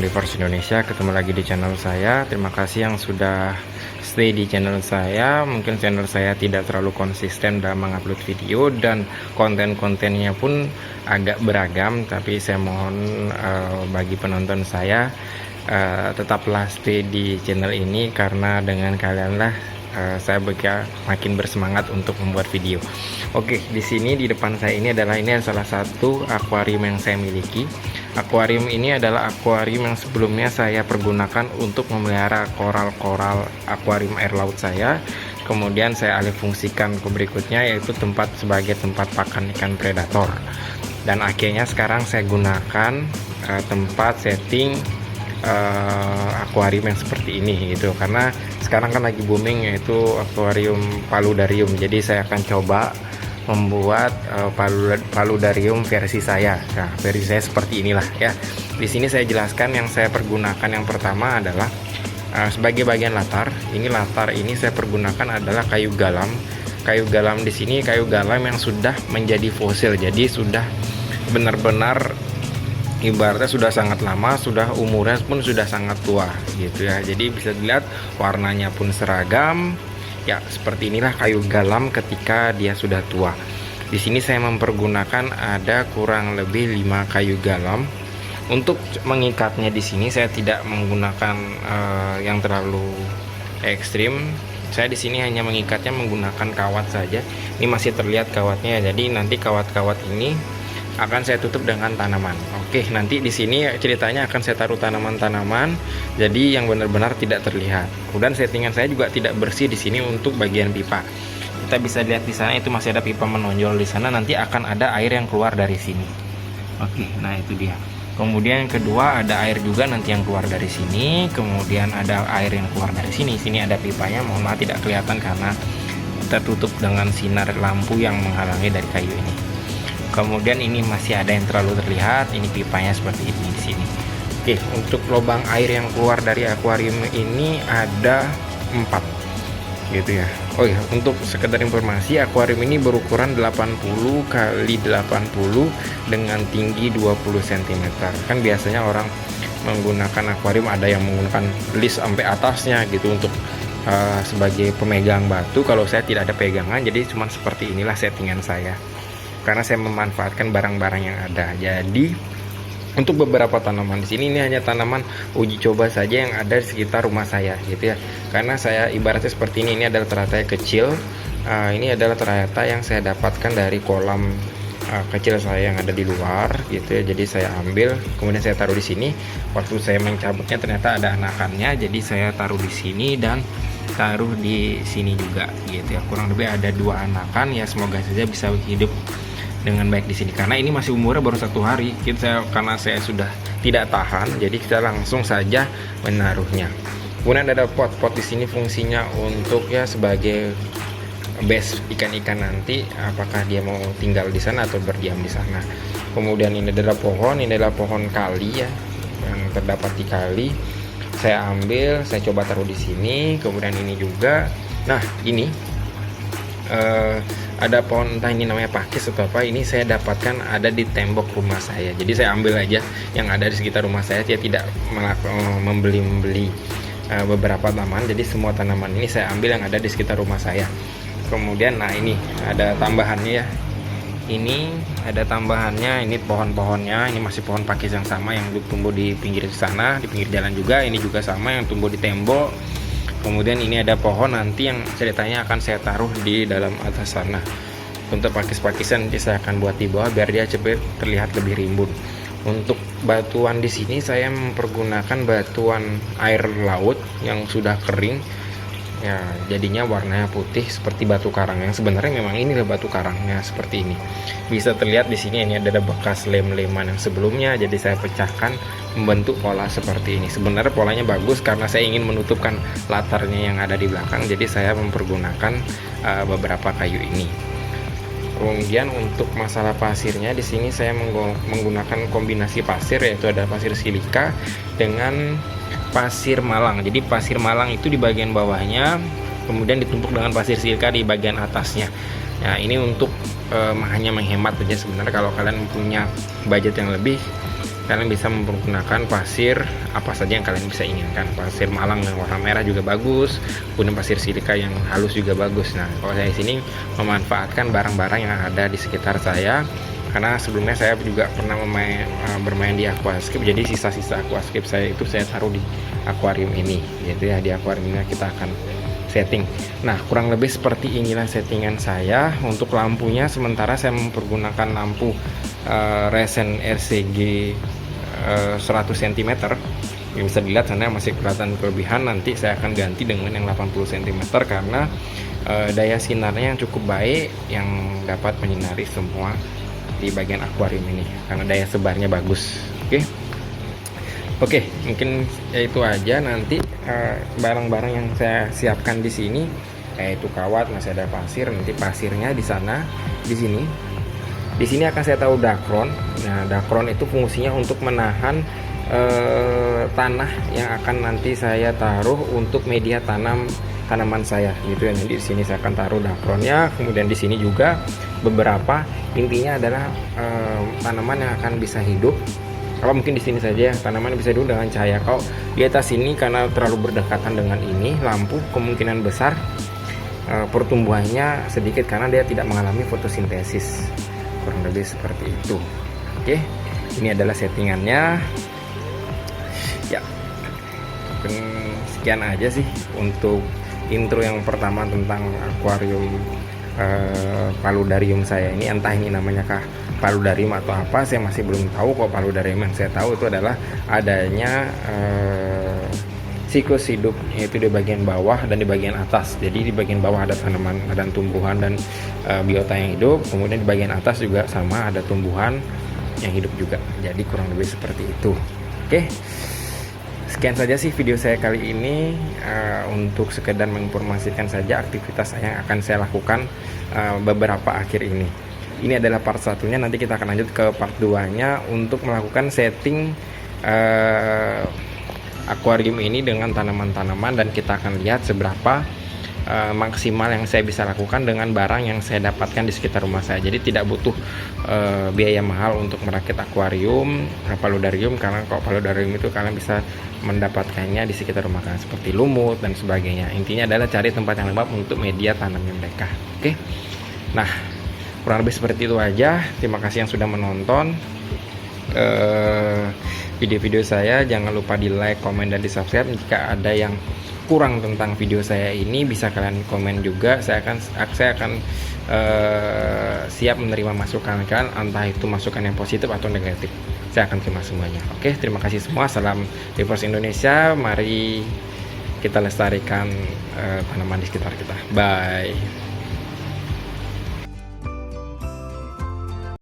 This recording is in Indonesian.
Omniverse Indonesia. Ketemu lagi di channel saya. Terima kasih yang sudah stay di channel saya. Mungkin channel saya tidak terlalu konsisten dalam mengupload video dan konten-kontennya pun agak beragam, tapi saya mohon bagi penonton saya tetaplah stay di channel ini, karena dengan kalianlah saya makin bersemangat untuk membuat video. Oke, di sini di depan saya ini adalah salah satu akuarium yang saya miliki. Akuarium ini adalah akuarium yang sebelumnya saya pergunakan untuk memelihara koral-koral akuarium air laut saya. Kemudian saya alih fungsikan ke berikutnya, yaitu tempat sebagai tempat pakan ikan predator. Dan akhirnya sekarang saya gunakan tempat setting akuarium yang seperti ini gitu, karena sekarang kan lagi booming yaitu akuarium paludarium. Jadi saya akan coba membuat paludarium versi saya. Nah, versi saya seperti inilah ya. Di sini saya jelaskan yang saya pergunakan. Yang pertama adalah sebagai bagian latar. Ini latar ini saya pergunakan adalah kayu galam. Kayu galam di sini kayu galam yang sudah menjadi fosil. Jadi sudah benar-benar ibaratnya sudah sangat lama, sudah umurnya pun sudah sangat tua gitu ya. Jadi bisa dilihat warnanya pun seragam. Ya, seperti inilah kayu galam ketika dia sudah tua. Di sini saya mempergunakan ada kurang lebih 5 kayu galam. Untuk mengikatnya di sini saya tidak menggunakan yang terlalu ekstrim. Saya di sini hanya mengikatnya menggunakan kawat saja. Ini masih terlihat kawatnya. Jadi nanti kawat-kawat ini akan saya tutup dengan tanaman. Oke, nanti di sini ceritanya akan saya taruh tanaman-tanaman, jadi yang benar-benar tidak terlihat. Kemudian settingan saya juga tidak bersih di sini untuk bagian pipa. Kita bisa lihat di sana itu masih ada pipa menonjol di sana, nanti akan ada air yang keluar dari sini. Oke, nah itu dia. Kemudian yang kedua ada air juga nanti yang keluar dari sini, kemudian ada air yang keluar dari sini. Sini ada pipanya, mohon maaf tidak kelihatan karena tertutup dengan sinar lampu yang menghalangi dari kayu ini. Kemudian ini masih ada yang terlalu terlihat, ini pipanya seperti ini di sini. Oke, untuk lubang air yang keluar dari akuarium ini ada 4 gitu ya. Oh ya, untuk sekedar informasi, akuarium ini berukuran 80 kali 80 dengan tinggi 20 cm. Kan biasanya orang menggunakan akuarium ada yang menggunakan list sampai atasnya gitu untuk sebagai pemegang batu. Kalau saya tidak ada pegangan, jadi cuma seperti inilah settingan saya, karena saya memanfaatkan barang-barang yang ada. Jadi untuk beberapa tanaman di sini ini hanya tanaman uji coba saja yang ada di sekitar rumah saya gitu ya. Karena saya ibaratnya seperti ini adalah teratai kecil. Ini adalah teratai yang saya dapatkan dari kolam kecil saya yang ada di luar gitu ya. Jadi saya ambil, kemudian saya taruh di sini. Waktu saya mencabutnya ternyata ada anakannya, jadi saya taruh di sini dan taruh di sini juga gitu ya. Kurang lebih ada 2 anakan ya, semoga saja bisa hidup dengan baik di sini, karena ini masih umurnya baru 1 hari. Karena saya sudah tidak tahan, jadi kita langsung saja menaruhnya. Kemudian ada pot di sini, fungsinya untuk ya sebagai base ikan-ikan nanti, apakah dia mau tinggal di sana atau berdiam di sana. Kemudian ini adalah pohon kali ya yang terdapat di kali. Saya ambil, saya coba taruh di sini. Kemudian ini juga, nah ini ada pohon, entah ini namanya pakis atau apa, ini saya dapatkan ada di tembok rumah saya. Jadi saya ambil aja yang ada di sekitar rumah saya, saya tidak membeli beberapa tanaman. Jadi semua tanaman ini saya ambil yang ada di sekitar rumah saya. Kemudian nah ini ada tambahannya ya, ini ada tambahannya, ini pohon-pohonnya, ini masih pohon pakis yang sama yang tumbuh di pinggir sana, di pinggir jalan juga. Ini juga sama yang tumbuh di tembok. Kemudian ini ada pohon nanti yang ceritanya akan saya taruh di dalam atas sana. Untuk pakis-pakisan nanti saya akan buat di bawah biar dia cepat terlihat lebih rimbun. Untuk batuan di sini saya mempergunakan batuan air laut yang sudah kering. Ya, jadinya warnanya putih seperti batu karang, yang sebenarnya memang ini batu karangnya seperti ini. Bisa terlihat di sini ini ada bekas lem-leman yang sebelumnya, jadi saya pecahkan membentuk pola seperti ini. Sebenarnya polanya bagus karena saya ingin menutupkan latarnya yang ada di belakang, jadi saya mempergunakan beberapa kayu ini. Kemudian untuk masalah pasirnya di sini saya menggunakan kombinasi pasir, yaitu ada pasir silika dengan pasir malang. Jadi pasir malang itu di bagian bawahnya, kemudian ditumpuk dengan pasir silika di bagian atasnya. Nah, ini untuk hanya menghemat saja sebenarnya. Kalau kalian punya budget yang lebih, kalian bisa menggunakan pasir apa saja yang kalian bisa inginkan. Pasir malang yang warna merah juga bagus, kemudian pasir silika yang halus juga bagus. Nah, kalau saya di sini memanfaatkan barang-barang yang ada di sekitar saya, karena sebelumnya saya juga pernah bermain di aquascape, jadi sisa-sisa aquascape saya itu saya taruh di akuarium ini, gitu ya. Di akuarium ini kita akan setting. Nah, kurang lebih seperti inilah settingan saya. Untuk lampunya sementara saya mempergunakan lampu Resen RCG 100 cm. Yang bisa dilihat sana masih kelihatan kelebihan. Nanti saya akan ganti dengan yang 80 cm karena daya sinarnya yang cukup baik, yang dapat menyinari semua di bagian akuarium ini karena daya sebarnya bagus. Oke, mungkin itu aja. Nanti barang-barang yang saya siapkan di sini, yaitu kawat, masih ada pasir. Nanti pasirnya di sana, di sini. Di sini akan saya taruh dakron. Nah, dakron itu fungsinya untuk menahan tanah yang akan nanti saya taruh untuk media tanaman saya, gitu ya. Jadi di sini saya akan taruh dakronnya. Kemudian di sini juga beberapa, intinya adalah tanaman yang akan bisa hidup. Kalau mungkin di sini saja tanaman bisa hidup dengan cahaya. Kalau di atas ini karena terlalu berdekatan dengan ini lampu, kemungkinan besar pertumbuhannya sedikit karena dia tidak mengalami fotosintesis. Kurang lebih seperti itu. Oke, ini adalah settingannya ya. Mungkin sekian aja sih untuk intro yang pertama tentang akuarium paludarium saya ini. Entah ini namanya kah paludarium atau apa, saya masih belum tahu. Kok paludarium yang saya tahu itu adalah adanya siklus hidup, yaitu di bagian bawah dan di bagian atas. Jadi di bagian bawah ada tanaman dan tumbuhan dan biota yang hidup, kemudian di bagian atas juga sama, ada tumbuhan yang hidup juga. Jadi kurang lebih seperti itu. Oke, sekian saja sih video saya kali ini, untuk sekedar menginformasikan saja aktivitas yang akan saya lakukan beberapa akhir ini. Ini adalah part satunya, nanti kita akan lanjut ke part 2 nya untuk melakukan setting akuarium ini dengan tanaman-tanaman, dan kita akan lihat seberapa maksimal yang saya bisa lakukan dengan barang yang saya dapatkan di sekitar rumah saya. Jadi tidak butuh biaya mahal untuk merakit akuarium paludarium, karena kalau paludarium itu kalian bisa mendapatkannya di sekitar rumah kalian seperti lumut dan sebagainya. Intinya adalah cari tempat yang lembab untuk media tanamnya mereka. Oke, nah kurang lebih seperti itu aja. Terima kasih yang sudah menonton video-video saya. Jangan lupa di like, komen, dan di subscribe. Jika ada yang kurang tentang video saya ini, bisa kalian komen juga. Saya akan siap menerima masukan kalian, entah itu masukan yang positif atau negatif. Saya akan terima semuanya. Oke, terima kasih semua. Salam Reverse Indonesia. Mari kita lestarikan tanaman di sekitar kita. Bye.